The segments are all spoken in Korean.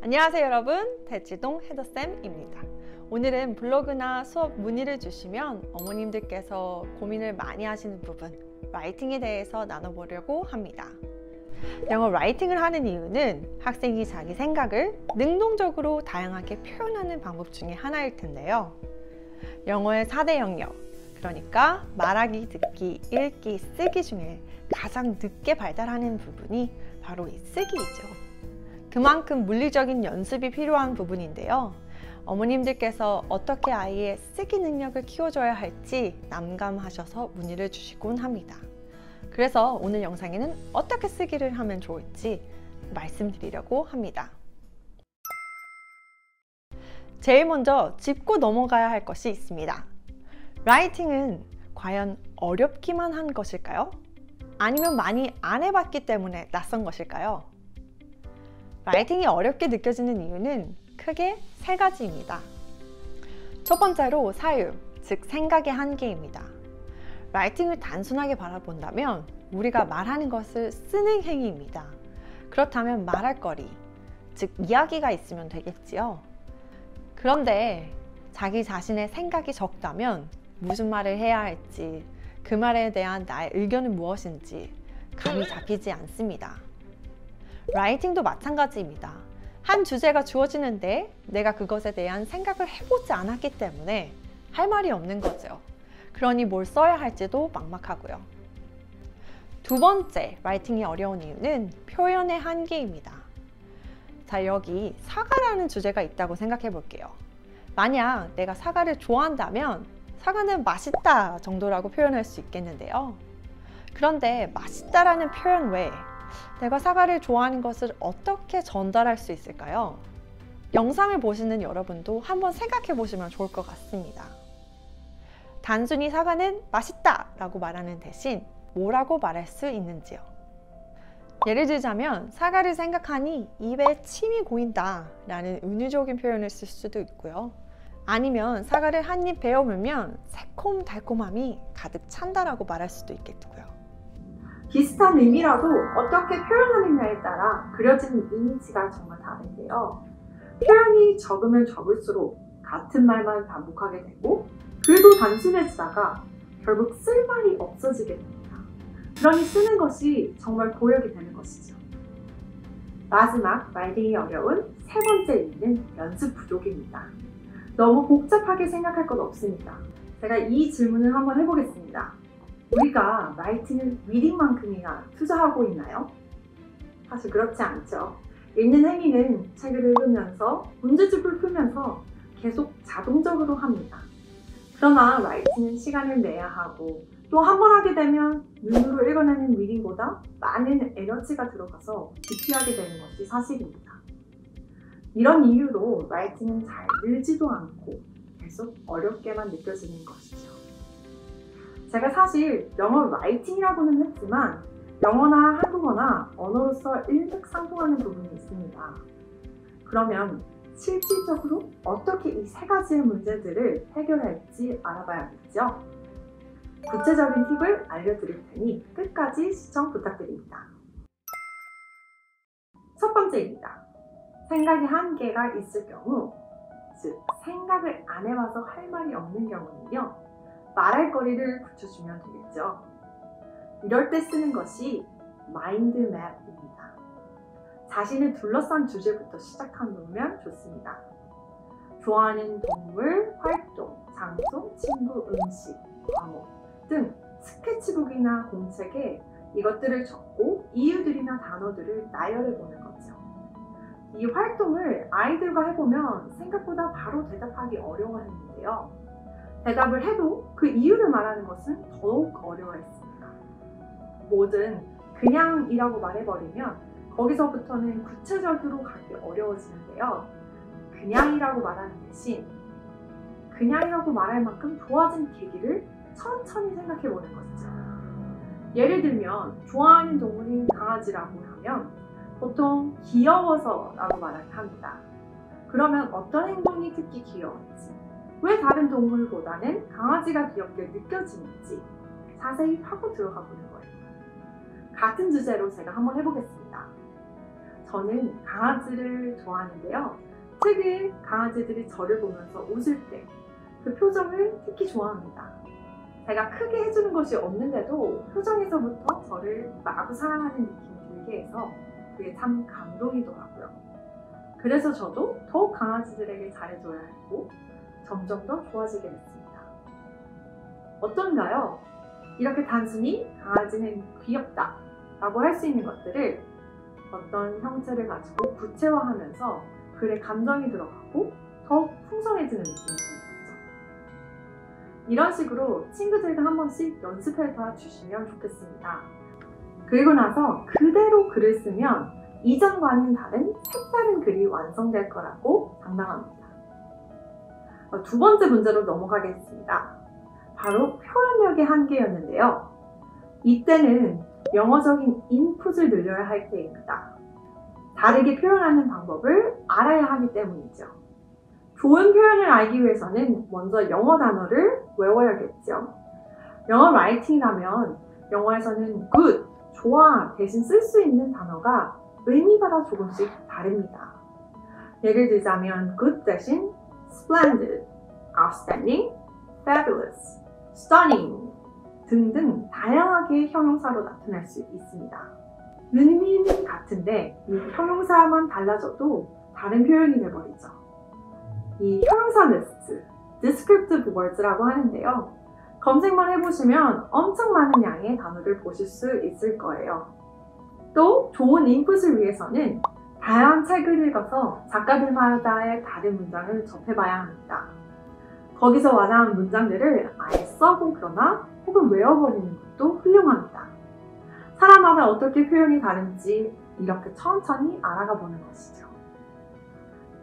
안녕하세요 여러분, 대치동 헤더쌤입니다. 오늘은 블로그나 수업 문의를 주시면 어머님들께서 고민을 많이 하시는 부분, 라이팅에 대해서 나눠보려고 합니다. 영어 라이팅을 하는 이유는 학생이 자기 생각을 능동적으로 다양하게 표현하는 방법 중에 하나일 텐데요. 영어의 4대 영역, 그러니까 말하기, 듣기, 읽기, 쓰기 중에 가장 늦게 발달하는 부분이 바로 이 쓰기이죠. 그만큼 물리적인 연습이 필요한 부분인데요. 어머님들께서 어떻게 아이의 쓰기 능력을 키워줘야 할지 난감하셔서 문의를 주시곤 합니다. 그래서 오늘 영상에는 어떻게 쓰기를 하면 좋을지 말씀드리려고 합니다. 제일 먼저 짚고 넘어가야 할 것이 있습니다. 라이팅은 과연 어렵기만 한 것일까요? 아니면 많이 안 해봤기 때문에 낯선 것일까요? 라이팅이 어렵게 느껴지는 이유는 크게 세 가지입니다. 첫 번째로 사유, 즉 생각의 한계입니다. 라이팅을 단순하게 바라본다면 우리가 말하는 것을 쓰는 행위입니다. 그렇다면 말할 거리, 즉 이야기가 있으면 되겠지요. 그런데 자기 자신의 생각이 적다면 무슨 말을 해야 할지, 그 말에 대한 나의 의견은 무엇인지 감이 잡히지 않습니다. 라이팅도 마찬가지입니다. 한 주제가 주어지는데 내가 그것에 대한 생각을 해보지 않았기 때문에 할 말이 없는 거죠. 그러니 뭘 써야 할지도 막막하고요. 두 번째, 라이팅이 어려운 이유는 표현의 한계입니다. 자, 여기 사과라는 주제가 있다고 생각해 볼게요. 만약 내가 사과를 좋아한다면 사과는 맛있다 정도라고 표현할 수 있겠는데요. 그런데 맛있다라는 표현 외에 내가 사과를 좋아하는 것을 어떻게 전달할 수 있을까요? 영상을 보시는 여러분도 한번 생각해 보시면 좋을 것 같습니다. 단순히 사과는 맛있다 라고 말하는 대신 뭐라고 말할 수 있는지요. 예를 들자면 사과를 생각하니 입에 침이 고인다 라는 은유적인 표현을 쓸 수도 있고요. 아니면 사과를 한 입 베어 물면 새콤달콤함이 가득 찬다 라고 말할 수도 있겠고요. 비슷한 의미라도 어떻게 표현하느냐에 따라 그려지는 이미지가 정말 다른데요. 표현이 적으면 적을수록 같은 말만 반복하게 되고 글도 단순해지다가 결국 쓸 말이 없어지게 됩니다. 그러니 쓰는 것이 정말 고역이 되는 것이죠. 마지막, 라이팅이 어려운 세 번째 이유는 연습 부족입니다. 너무 복잡하게 생각할 것 없습니다. 제가 이 질문을 한번 해보겠습니다. 우리가 라이팅을 리딩만큼이나 투자하고 있나요? 사실 그렇지 않죠. 읽는 행위는 책을 읽으면서 문제집을 풀면서 계속 자동적으로 합니다. 그러나 라이팅은 시간을 내야 하고 또 한 번 하게 되면 눈으로 읽어내는 리딩보다 많은 에너지가 들어가서 깊이 하게 되는 것이 사실입니다. 이런 이유로 라이팅은 잘 늘지도 않고 계속 어렵게만 느껴지는 것이죠. 제가 사실 영어 라이팅이라고는 했지만 영어나 한국어나 언어로서 일맥상통하는 부분이 있습니다. 그러면 실질적으로 어떻게 이 세 가지의 문제들을 해결할지 알아봐야겠죠? 구체적인 팁을 알려드릴 테니 끝까지 시청 부탁드립니다. 첫 번째입니다. 생각의 한계가 있을 경우, 즉 생각을 안 해봐서 할 말이 없는 경우는요, 말할 거리를 붙여주면 되겠죠. 이럴 때 쓰는 것이 마인드 맵입니다. 자신을 둘러싼 주제부터 시작하면 좋습니다. 좋아하는 동물, 활동, 장소, 친구, 음식, 과목 등 스케치북이나 공책에 이것들을 적고 이유들이나 단어들을 나열해 보는 거죠. 이 활동을 아이들과 해보면 생각보다 바로 대답하기 어려워했는데요. 대답을 해도 그 이유를 말하는 것은 더욱 어려워했습니다. 뭐든 그냥이라고 말해버리면 거기서부터는 구체적으로 가기 어려워지는데요. 그냥이라고 말하는 대신 그냥이라고 말할 만큼 좋아진 계기를 천천히 생각해보는 것이죠. 예를 들면 좋아하는 동물이 강아지라고 하면 보통 귀여워서 라고 말을 합니다. 그러면 어떤 행동이 특히 귀여웠지? 왜 다른 동물보다는 강아지가 귀엽게 느껴지는지 자세히 파고 들어가 보는 거예요. 같은 주제로 제가 한번 해보겠습니다. 저는 강아지를 좋아하는데요. 최근 강아지들이 저를 보면서 웃을 때 그 표정을 특히 좋아합니다. 제가 크게 해주는 것이 없는데도 표정에서부터 저를 마구 사랑하는 느낌이 들게 해서 그게 참 감동이더라고요. 그래서 저도 더욱 강아지들에게 잘해줘야 했고 점점 더 좋아지게 됐습니다. 어떤가요? 이렇게 단순히 강아지는 귀엽다 라고 할 수 있는 것들을 어떤 형체를 가지고 구체화하면서 글에 감정이 들어가고 더욱 풍성해지는 느낌이 드는 거죠. 이런 식으로 친구들과 한 번씩 연습해봐 주시면 좋겠습니다. 그리고 나서 그대로 글을 쓰면 이전과는 다른 색다른 글이 완성될 거라고 장담합니다. 두 번째 문제로 넘어가겠습니다. 바로 표현력의 한계였는데요. 이때는 영어적인 인풋을 늘려야 할 때입니다. 다르게 표현하는 방법을 알아야 하기 때문이죠. 좋은 표현을 알기 위해서는 먼저 영어 단어를 외워야겠죠. 영어 라이팅이라면 영어에서는 good, 좋아 대신 쓸 수 있는 단어가 의미마다 조금씩 다릅니다. 예를 들자면 good 대신 splendid, outstanding, fabulous, stunning 등등 다양하게 형용사로 나타날 수 있습니다. 의미는 같은데 이 형용사만 달라져도 다른 표현이 돼버리죠. 이 형용사 리스트, descriptive words라고 하는데요. 검색만 해보시면 엄청 많은 양의 단어를 보실 수 있을 거예요. 또 좋은 인풋을 위해서는 다양한 책을 읽어서 작가들마다의 다른 문장을 접해봐야 합니다. 거기서 와닿은 문장들을 아예 써보거나 혹은 외워버리는 것도 훌륭합니다. 사람마다 어떻게 표현이 다른지 이렇게 천천히 알아가 보는 것이죠.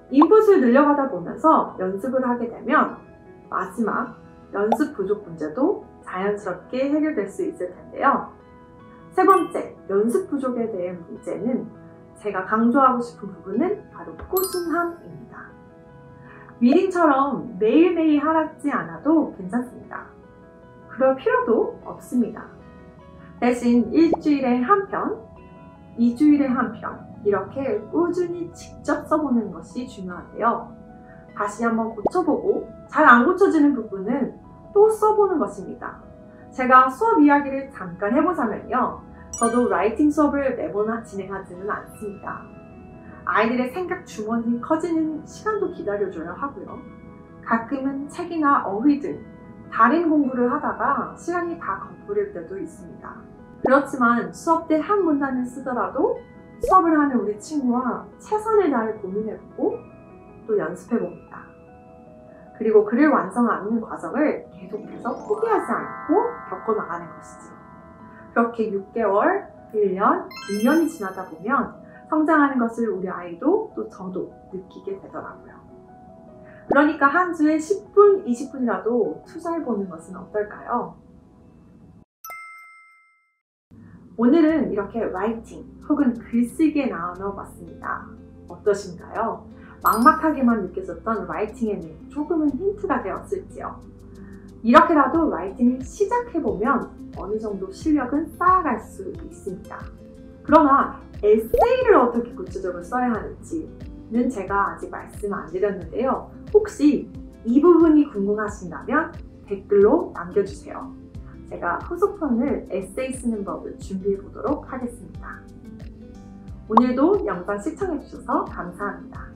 인풋을 늘려가다 보면서 연습을 하게 되면 마지막 연습 부족 문제도 자연스럽게 해결될 수 있을 텐데요. 세 번째, 연습 부족에 대한 문제는 제가 강조하고 싶은 부분은 바로 꾸준함입니다. 리딩처럼 매일매일 하지 않아도 괜찮습니다. 그럴 필요도 없습니다. 대신 일주일에 한 편, 2주일에 한 편 이렇게 꾸준히 직접 써보는 것이 중요한데요. 다시 한번 고쳐보고 잘 안 고쳐지는 부분은 또 써보는 것입니다. 제가 수업 이야기를 잠깐 해보자면요. 저도 라이팅 수업을 매번 진행하지는 않습니다. 아이들의 생각 주머니 커지는 시간도 기다려줘야 하고요. 가끔은 책이나 어휘 등 다른 공부를 하다가 시간이 다 거부릴 때도 있습니다. 그렇지만 수업 때 한 문단을 쓰더라도 수업을 하는 우리 친구와 최선을 다해 고민해보고 또 연습해봅니다. 그리고 글을 완성하는 과정을 계속해서 포기하지 않고 겪어나가는 것이죠. 그렇게 6개월, 1년, 2년이 지나다 보면 성장하는 것을 우리 아이도 또 저도 느끼게 되더라고요. 그러니까 한 주에 10분, 20분이라도 투자해보는 것은 어떨까요? 오늘은 이렇게 라이팅 혹은 글쓰기에 나눠봤습니다. 어떠신가요? 막막하게만 느껴졌던 라이팅에는 조금은 힌트가 되었을지요. 이렇게라도 라이팅을 시작해보면 어느 정도 실력은 쌓아갈 수 있습니다. 그러나 에세이를 어떻게 구체적으로 써야 하는지는 제가 아직 말씀 안 드렸는데요. 혹시 이 부분이 궁금하신다면 댓글로 남겨주세요. 제가 후속편을 에세이 쓰는 법을 준비해 보도록 하겠습니다. 오늘도 영상 시청해주셔서 감사합니다.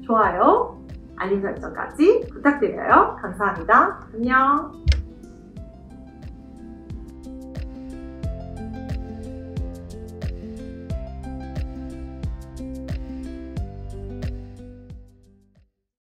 좋아요, 알림 설정까지 부탁드려요. 감사합니다. 안녕.